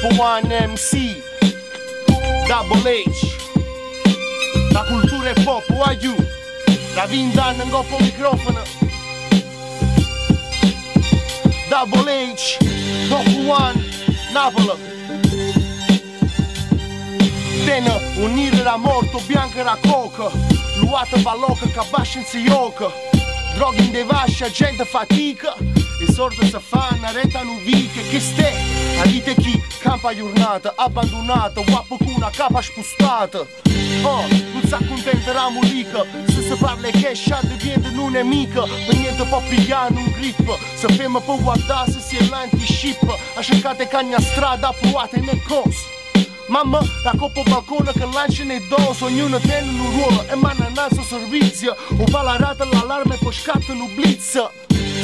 Dopo One MC, Double H, la cultura è pop, aiu, da Vindan in coppo microfono. Double H, dopo One, Napoli. Tena unire la morto, bianca la coca, luata va loca, cabascia in si yoka. Droghe in devascia, gente fatica, e sorda se fanno, reta nuviche, che ste, a dite chi, campa giornata, abbandonata, guappo con una capa spostata. Non si accontenterà mulica, se si parla che sciate viene non è mica, per niente può pigliare un grip, se ferma può guardare se si è l'anti-ship, a cercate cagna strada, provate nel coso. Mamma, la coppa balcone che lancia nei dos, ognuno tiene un ruolo e manna il suo servizio. O va la rata l'allarme e poi scatta un blitz.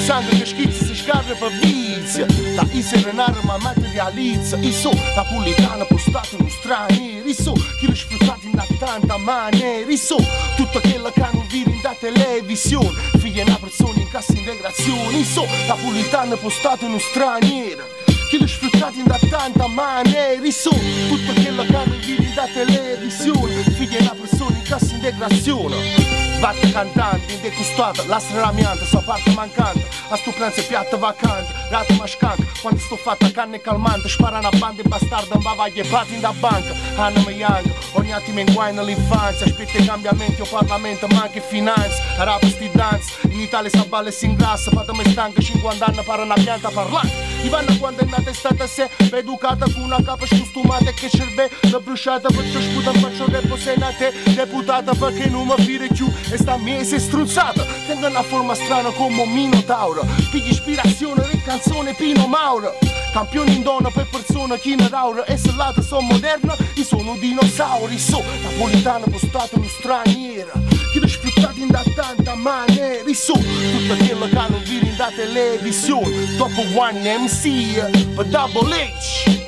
Sangue che schizza si scarre per vizia. Da i serenare ma materializza. I so, napolitana postata in un straniero. I so, chi lo sfruttati in da tanta maniera. I so, tutto quello che hanno visto in da televisione. Figli e una persona in cassa integrazione. I so, napolitana postata in un straniero. Chi li sfruttati in da tanta maniera. So tutto quello che hanno visto da televisione. Figli una persona in cassa integrazione. Batte cantante, in decustata, lastra l'amiante, sua parte mancante. A sto pranzo e piatta vacante, rata mascante. Quando sto fatta canne calmante, spara una banda e bastarda, bavaglie pati in da banca. Anna mi young, ogni attimo in guai nell'infanzia. Aspetta i cambiamenti, o Parlamento, ma anche finanza. Araba sti dance, in Italia sa balle si ingrassa. Pata me stanca, 50 anni para una pianta parlante. Ivana quando è nata è stata se educata con una capa scostumata e che cerve la bruciata perciò sputa faccio repo senate deputata perché non mi fire più e sta mese strunzata tengo una forma strana come un minotauro pigli ispirazione di canzone Pino Mauro campioni in donna per persona chi ne raura e se l'altra sono moderna io sono dinosauri so napolitana postata in straniera chi li sfruttati in da tanta maniera so tutto quello che hanno visto in da televisione dopo One MC per Double H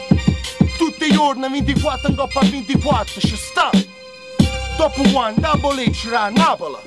tutti i giorni 24 in coppa 24 ci sta dopo One Double H da Napoli.